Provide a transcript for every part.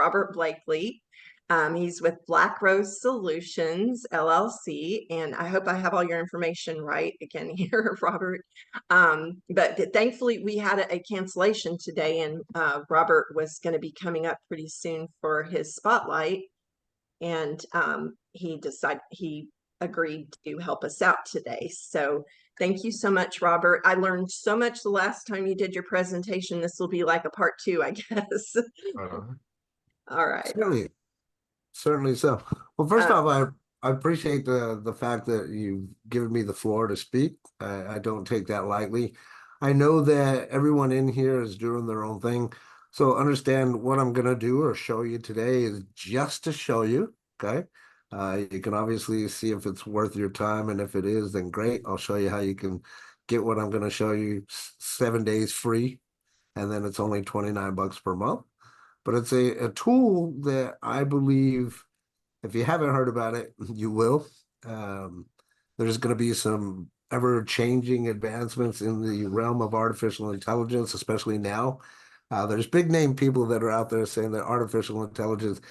Robert Blakely. He's with Black Rose Solutions, LLC, and I hope I have all your information right again here, Robert. But thankfully, we had a cancellation today, and Robert was going to be coming up pretty soon for his spotlight, and he agreed to help us out today. So thank you so much, Robert. I learned so much the last time you did your presentation. This will be like a part two, I guess. All right. Certainly so. Well, first off, I appreciate the fact that you've given me the floor to speak. I don't take that lightly. I know that everyone in here is doing their own thing. So understand what I'm going to do or show you today is just to show you, okay? You can obviously see if it's worth your time, and if it is, then great. I'll show you how you can get what I'm going to show you 7 days free, and then it's only 29 bucks per month. But it's a tool that I believe, if you haven't heard about it, you will. There's going to be some ever-changing advancements in the realm of artificial intelligence, especially now. There's big name people that are out there saying that artificial intelligence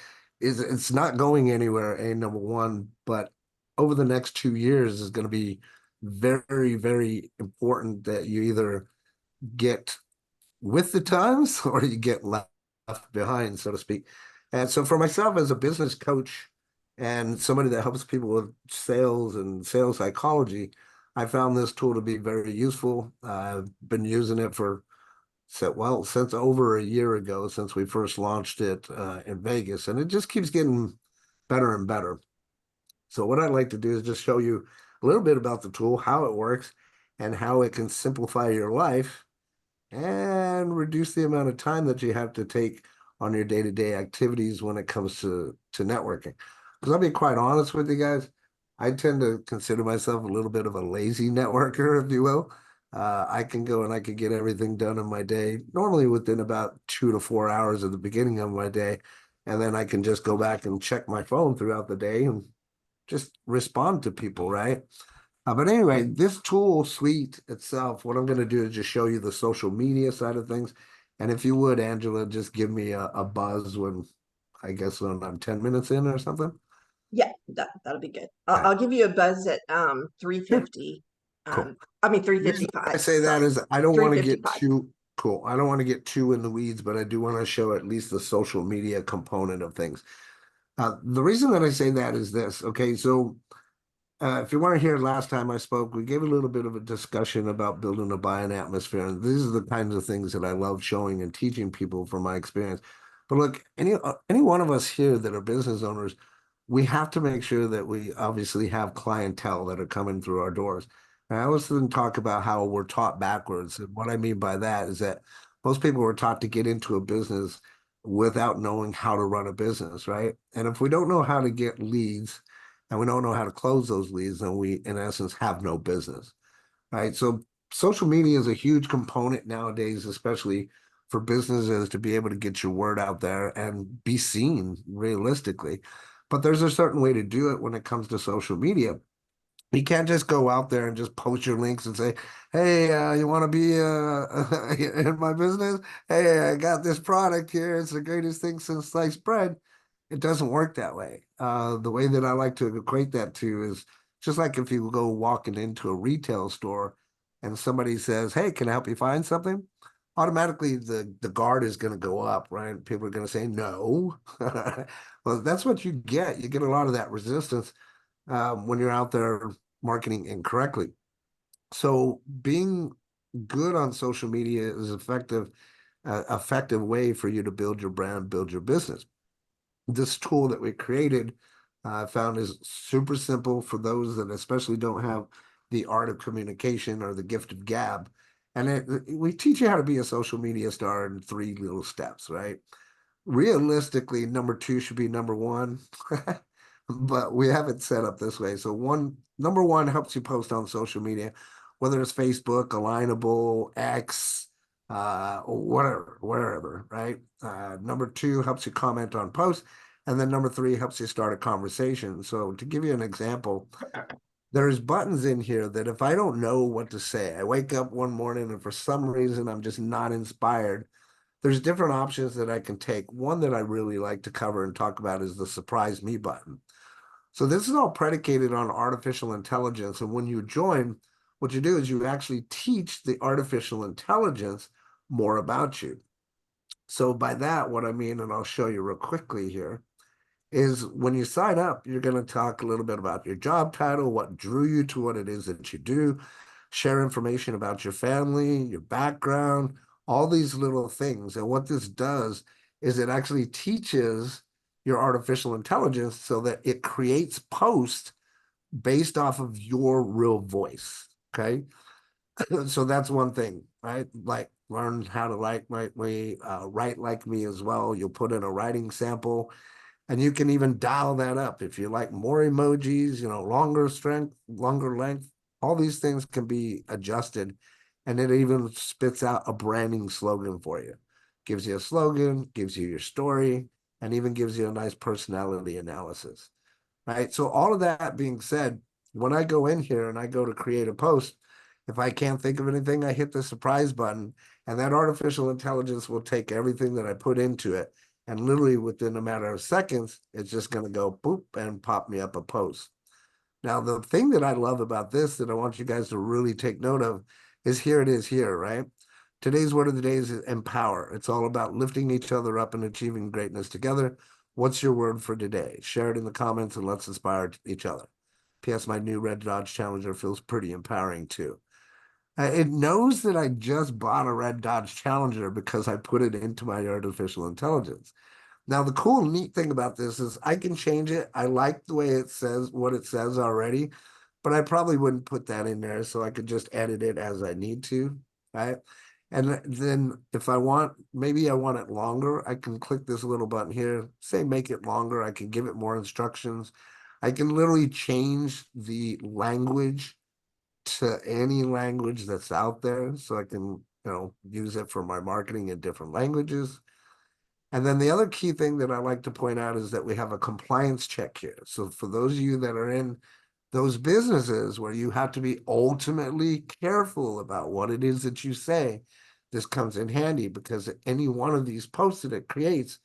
it's not going anywhere, number one, but over the next 2 years is going to be very, very important that you either get with the times or you get left behind, so to speak. And so for myself as a business coach and somebody that helps people with sales and sales psychology, I found this tool to be very useful. I've been using it since over a year ago, since we first launched it in Vegas, and it just keeps getting better and better. So what I'd like to do is just show you a little bit about the tool, how it works, and how it can simplify your life and reduce the amount of time that you have to take on your day-to-day activities when it comes to networking. Because I'll be quite honest with you guys, I tend to consider myself a little bit of a lazy networker, if you will. I can go and I can get everything done in my day, normally within about 2 to 4 hours at the beginning of my day. And then I can just go back and check my phone throughout the day and just respond to people, right? But anyway, this tool suite itself, what I'm going to do is just show you the social media side of things. And if you would, Angela, just give me a buzz when I'm 10 minutes in or something. Yeah, that'll be good. I'll give you a buzz at 3:50. Cool. I mean 3:55. I say that is I don't want to get 3:55. too cool. I don't want to get too in the weeds, but I do want to show at least the social media component of things. The reason that I say that is this. Okay, so if you want to hear last time I spoke, we gave a little bit of a discussion about building a buying atmosphere. And these are the kinds of things that I love showing and teaching people from my experience. But look, any one of us here that are business owners, we have to make sure that we obviously have clientele that are coming through our doors. And I always talk about how we're taught backwards. And what I mean by that is that most people were taught to get into a business without knowing how to run a business, right? And if we don't know how to get leads, and we don't know how to close those leads, then we, in essence, have no business, right? So social media is a huge component nowadays, especially for businesses to be able to get your word out there and be seen realistically. But there's a certain way to do it when it comes to social media. You can't just go out there and just post your links and say, hey, you want to be in my business? Hey, I got this product here. It's the greatest thing since sliced bread. It doesn't work that way. The way that I like to equate that to is just like if you go walking into a retail store and somebody says, hey, can I help you find something? Automatically, the guard is going to go up, right? People are going to say no. Well, that's what you get. You get a lot of that resistance when you're out there marketing incorrectly. So being good on social media is effective way for you to build your brand, build your business. This tool that we created, I found is super simple for those that especially don't have the art of communication or the gift of gab. And we teach you how to be a social media star in 3 little steps, right? Realistically, number 2 should be number 1, but we have it set up this way. So number 1 helps you post on social media, whether it's Facebook, Alignable, X, whatever, wherever, right? Number 2 helps you comment on posts. And then number 3 helps you start a conversation. So to give you an example, there's buttons in here that if I don't know what to say, I wake up one morning and for some reason I'm just not inspired, there's different options that I can take. One that I really like to cover and talk about is the surprise me button. So this is all predicated on artificial intelligence. And when you join, what you do is you actually teach the artificial intelligence more about you. So by that, what I mean, and I'll show you real quickly here, is when you sign up, you're going to talk a little bit about your job title, what drew you to what it is that you do, share information about your family, your background, all these little things. And what this does is it actually teaches your artificial intelligence so that it creates posts based off of your real voice. Okay. So that's one thing, right? Like learn how to write like me as well. You'll put in a writing sample and you can even dial that up if you like more emojis, longer strength, longer length. All these things can be adjusted, and it even spits out a branding slogan for you. Gives you a slogan, gives you your story, and even gives you a nice personality analysis, right? So all of that being said, when I go in here and I go to create a post, if I can't think of anything, I hit the surprise button, and that artificial intelligence will take everything that I put into it, and literally within a matter of seconds, it's just going to go boop and pop me up a post. Now, the thing that I love about this that I want you guys to really take note of is here it is here, right? Today's word of the day is empower. It's all about lifting each other up and achieving greatness together. What's your word for today? Share it in the comments and let's inspire each other. P.S. My new Red Dodge Challenger feels pretty empowering too. It knows that I just bought a Red Dodge Challenger because I put it into my artificial intelligence. Now, the cool, neat thing about this is I can change it. I like the way it says what it says already, but I probably wouldn't put that in there, so I could just edit it as I need to, right? And then if I want, maybe I want it longer, I can click this little button here, say make it longer. I can give it more instructions. I can literally change the language to any language that's out there, so I can, use it for my marketing in different languages. And then the other key thing that I like to point out is that we have a compliance check here. So for those of you that are in those businesses where you have to be ultimately careful about what it is that you say, this comes in handy because any one of these posts that it creates,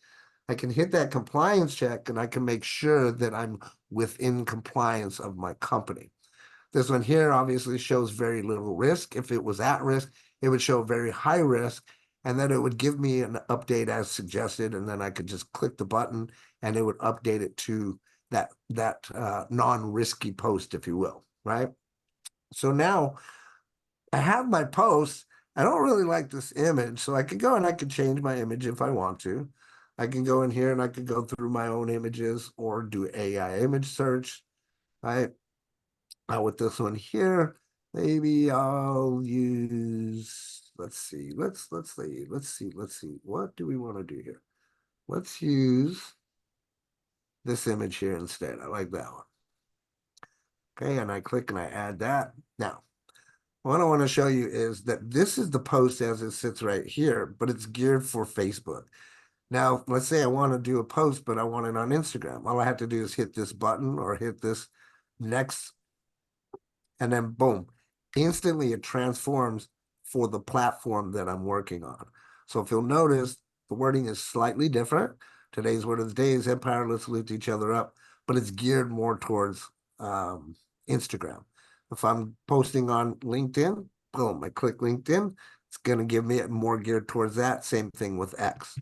I can hit that compliance check and I can make sure that I'm within compliance of my company. This one here obviously shows very little risk. If it was at risk, it would show very high risk, and then it would give me an update as suggested, and then I could just click the button and it would update it to that non-risky post, if you will, right? So now I have my post. I don't really like this image, so I could go and I could change my image if I want to. I can go in here and I could go through my own images or do AI image search, right? With this one here, maybe I'll use, let's see, let's see. What do we want to do here? Let's use this image here instead. I like that one. Okay, and I click and I add that. Now, what I want to show you is that this is the post as it sits right here, but it's geared for Facebook. Now, let's say I want to do a post, but I want it on Instagram. All I have to do is hit this button or hit this next, and then boom, instantly it transforms for the platform that I'm working on. So if you'll notice, the wording is slightly different. Today's word of the day is empire. Let's lift each other up, but it's geared more towards Instagram. If I'm posting on LinkedIn, boom, I click LinkedIn. It's going to give me it more geared towards that. Same thing with X.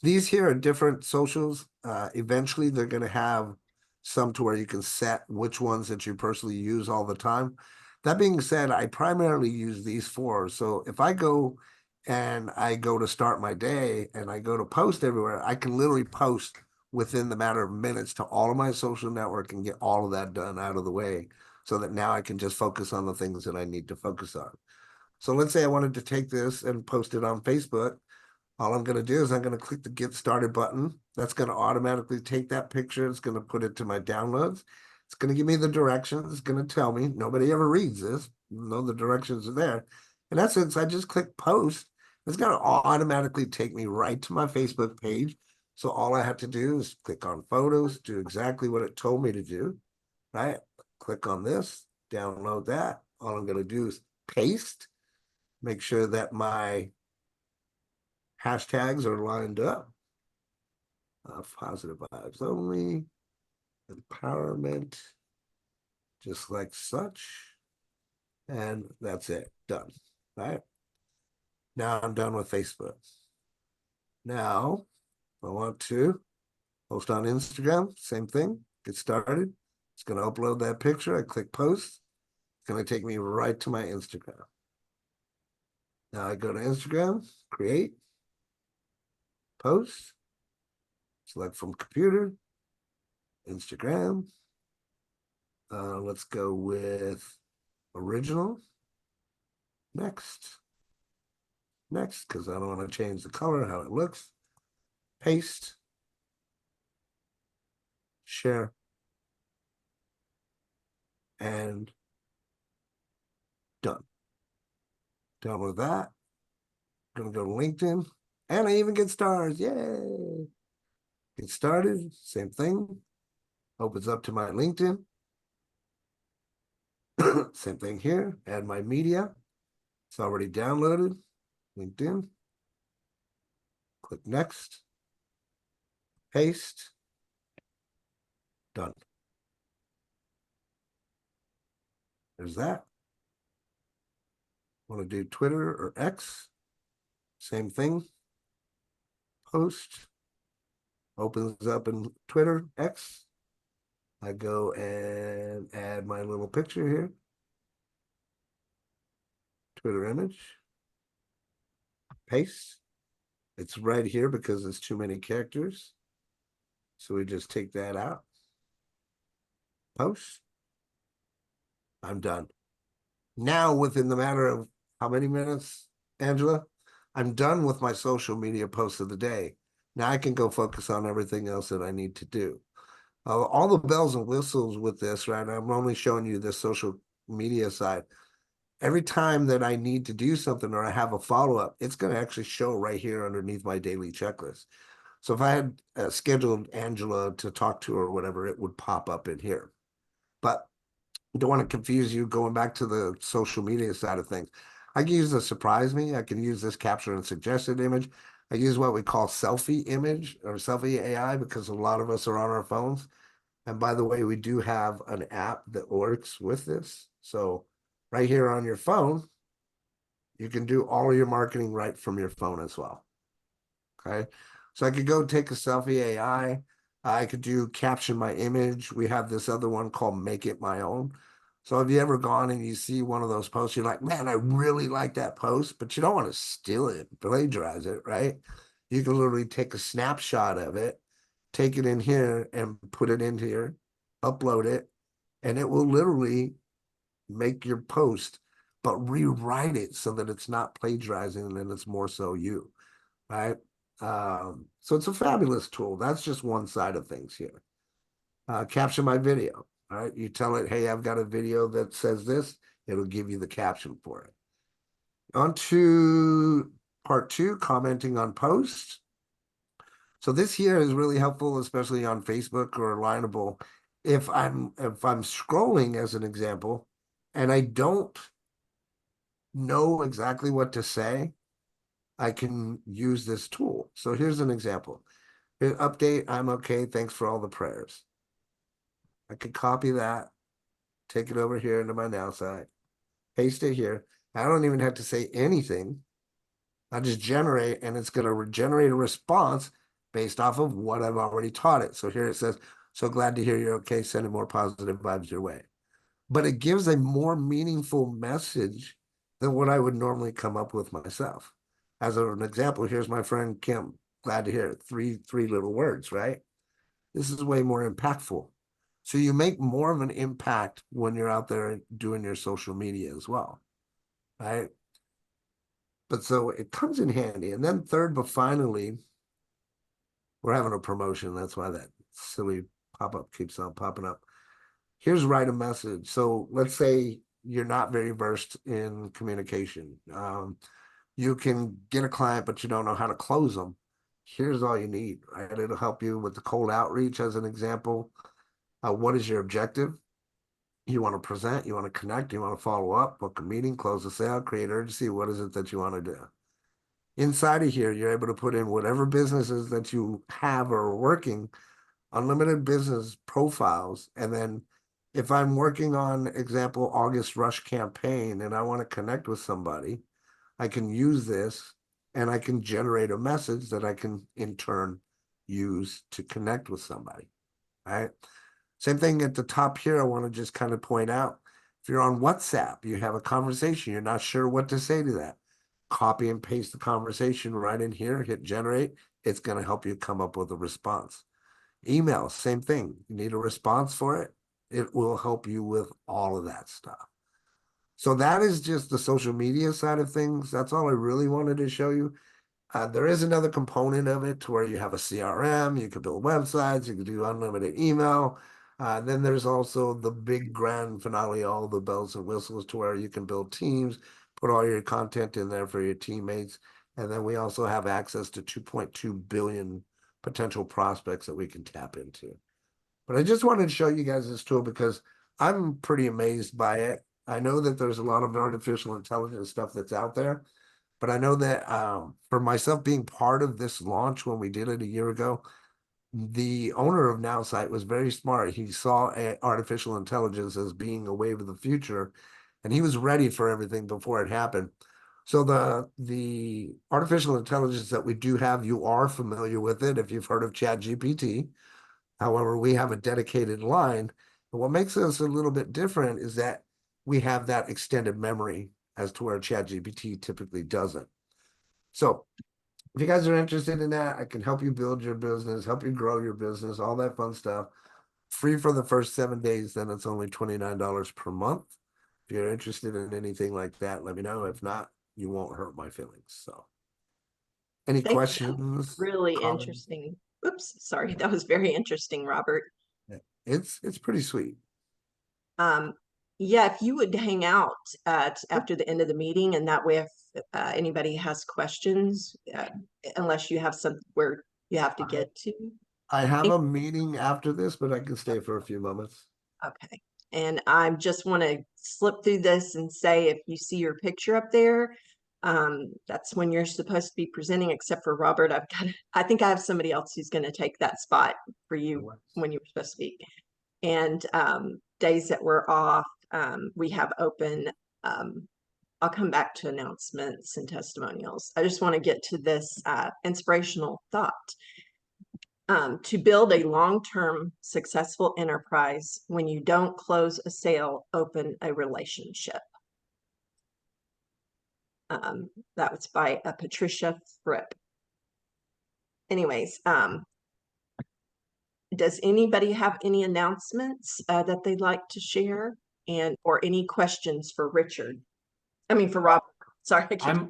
These here are different socials. Eventually, they're going to have some to where you can set which ones that you personally use all the time. That being said, I primarily use these four. So if I go and I go to start my day and I go to post everywhere, I can literally post within the matter of minutes to all of my social network and get all of that done out of the way so that now I can just focus on the things that I need to focus on. So let's say I wanted to take this and post it on Facebook. All I'm going to do is I'm going to click the get started button. That's going to automatically take that picture. It's going to put it to my downloads. It's going to give me the directions. It's going to tell me. Nobody ever reads this. No, the directions are there. In essence, I just click post. It's going to automatically take me right to my Facebook page. So all I have to do is click on photos, do exactly what it told me to do, right? Click on this, download that. All I'm going to do is paste, make sure that my hashtags are lined up. Positive vibes only, empowerment, just like such. And that's it, done. Right. Now I'm done with Facebook. Now I want to post on Instagram, same thing, get started. It's going to upload that picture. I click post. It's going to take me right to my Instagram. Now I go to Instagram, create, post, select from computer, Instagram. Let's go with original. Next. Next, because I don't want to change the color, how it looks. Paste. Share. And done. Done with that. Gonna go to LinkedIn. And I even get stars. Yay. Get started. Same thing. Opens up to my LinkedIn. Same thing here. Add my media. It's already downloaded. LinkedIn. Click next. Paste. Done. There's that. Want to do Twitter or X? Same thing. Post. Opens up in Twitter, X. I go and add my little picture here. Twitter image. Paste. It's right here because it's too many characters. So we just take that out. Post. I'm done. Now, within the matter of how many minutes, Angela? I'm done with my social media posts of the day. Now I can go focus on everything else that I need to do. All the bells and whistles with this, right? I'm only showing you the social media side. Every time that I need to do something or I have a follow-up, it's going to actually show right here underneath my daily checklist. So if I had scheduled Angela to talk to or whatever, it would pop up in here. But I don't want to confuse you going back to the social media side of things. I can use the surprise me. I can use this capture and suggested image. I use what we call selfie image or selfie AI because a lot of us are on our phones. And by the way, we do have an app that works with this. So right here on your phone, you can do all of your marketing right from your phone as well. Okay. So I could go take a selfie AI. I could do caption my image. We have this other one called Make It My Own. So have you ever gone and you see one of those posts, you're like, man, I really like that post, but you don't want to steal it, plagiarize it, right? You can literally take a snapshot of it, take it in here and put it in here, upload it, and it will literally make your post, but rewrite it so that it's not plagiarizing and it's more so you, right? So it's a fabulous tool. That's just one side of things here. Caption my video. All right. You tell it, hey, I've got a video that says this, it'll give you the caption for it. On to part two, commenting on posts. So this here is really helpful, especially on Facebook or Lineable. If I'm scrolling as an example, and I don't know exactly what to say, I can use this tool. So here's an example. Update, I'm okay. Thanks for all the prayers. I could copy that, take it over here into my now site, paste it here. I don't even have to say anything. I just generate, and it's going to generate a response based off of what I've already taught it. So here it says, so glad to hear you're okay, sending more positive vibes your way. But it gives a more meaningful message than what I would normally come up with myself. As an example, here's my friend Kim. Glad to hear it. Three little words, right? This is way more impactful. So you make more of an impact when you're out there doing your social media as well, right? But so it comes in handy. And then third, but finally, we're having a promotion. That's why that silly pop-up keeps on popping up. Here's write a message. So let's say you're not very versed in communication. You can get a client, but you don't know how to close them. Here's all you need, right? It'll help you with the cold outreach as an example. What is your objective? You want to present, you want to connect, you want to follow up, book a meeting, close the sale, create urgency. What is it that you want to do? Inside of here, you're able to put in whatever businesses that you have or are working, unlimited business profiles. And then if I'm working on, example, August Rush campaign and I want to connect with somebody, I can use this and I can generate a message that I can in turn use to connect with somebody. All right. Same thing at the top here. I want to just kind of point out, if you're on WhatsApp, you have a conversation, you're not sure what to say to that. Copy and paste the conversation right in here, hit generate. It's going to help you come up with a response. Email, same thing. You need a response for it. It will help you with all of that stuff. So that is just the social media side of things. That's all I really wanted to show you. There is another component of it to where you have a CRM, you can build websites, you can do unlimited email. Then there's also the big grand finale, all the bells and whistles to where you can build teams, put all your content in there for your teammates. And then we also have access to 2.2 billion potential prospects that we can tap into. But I just wanted to show you guys this tool because I'm pretty amazed by it. I know that there's a lot of artificial intelligence stuff that's out there, but I know that for myself being part of this launch when we did it a year ago, the owner of NowSite was very smart. He saw artificial intelligence as being a wave of the future, and he was ready for everything before it happened. So the artificial intelligence that we do have, you are familiar with it if you've heard of ChatGPT. However, we have a dedicated line. And what makes us a little bit different is that we have that extended memory as to where ChatGPT typically doesn't. So if you guys are interested in that, I can help you build your business, help you grow your business, all that fun stuff. Free for the first 7 days, then it's only $29 per month. If you're interested in anything like that, let me know. If not, you won't hurt my feelings. So any Thank you. questions? Really Comments? interesting. Oops, sorry. That was very interesting, Robert. It's pretty sweet. Yeah, if you would hang out after the end of the meeting, and that way if anybody has questions, unless you have somewhere you have to get to. I have a meeting after this, but I can stay for a few moments. Okay. And I just want to slip through this and say, if you see your picture up there, that's when you're supposed to be presenting, except for Robert. I think I have somebody else who's going to take that spot for you when you were supposed to speak. And days that we're off, we have open. I'll come back to announcements and testimonials. I just want to get to this inspirational thought. To build a long-term successful enterprise, when you don't close a sale, open a relationship. That was by Patricia Fripp. Anyways, does anybody have any announcements that they'd like to share, or any questions for Richard? I mean, for Robert. Sorry.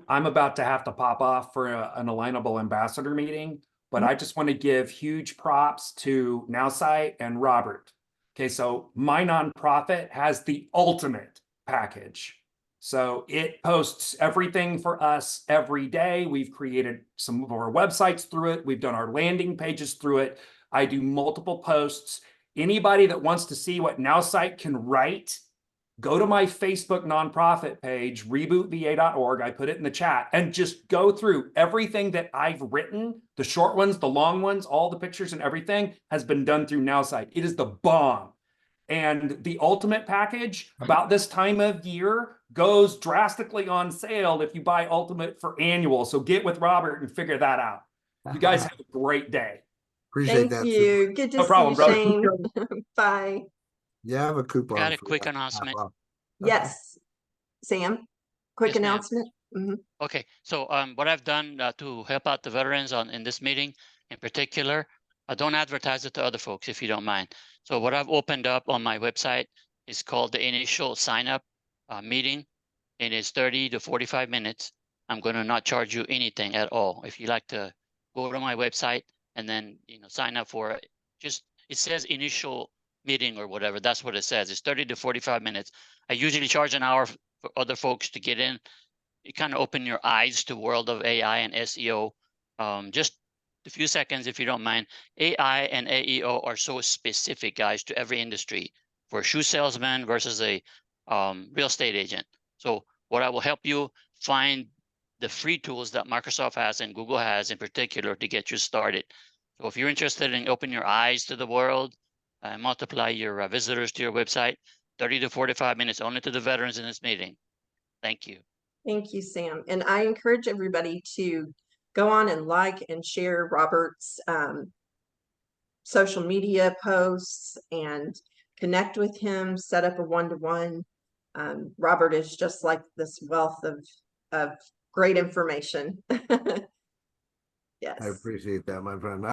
I'm about to have to pop off for an Alignable Ambassador meeting, but I just want to give huge props to NowSite and Robert. Okay, so my nonprofit has the ultimate package. So it posts everything for us every day. We've created some of our websites through it. We've done our landing pages through it. I do multiple posts. Anybody that wants to see what NowSite can write, go to my Facebook nonprofit page, rebootva.org. I put it in the chat, and just go through everything that I've written. The short ones, the long ones, all the pictures and everything has been done through NowSite. It is the bomb. And the ultimate package about this time of year goes drastically on sale if you buy Ultimate for annual. So get with Robert and figure that out. You guys have a great day. Appreciate Thank that. you. Good to No see problem, you, brother. Shane. Bye. Yeah, I have a coupon. Got a for quick that. announcement. Yes. Sam, quick Yes, ma'am. announcement. Mhm. Okay, so what I've done to help out the veterans in this meeting in particular, don't advertise it to other folks if you don't mind. So what I've opened up on my website is called the initial sign up meeting. It is 30 to 45 minutes. I'm going to not charge you anything at all. If you like to go to my website and then sign up for it, just it says initial meeting or whatever. That's what it says. It's 30 to 45 minutes. I usually charge an hour for other folks to get in. You kind of open your eyes to world of AI and SEO. Just a few seconds, if you don't mind. AI and AEO are so specific, guys, to every industry. For a shoe salesman versus a real estate agent. So what I will help you find the free tools that Microsoft has and Google has in particular to get you started. So if you're interested in opening your eyes to the world and multiply your visitors to your website, 30 to 45 minutes only to the veterans in this meeting. Thank you. Thank you, Sam. And I encourage everybody to go on and like and share Robert's social media posts and connect with him, set up a one-to-one. Robert is just like this wealth of great information. Yes. I appreciate that, my friend.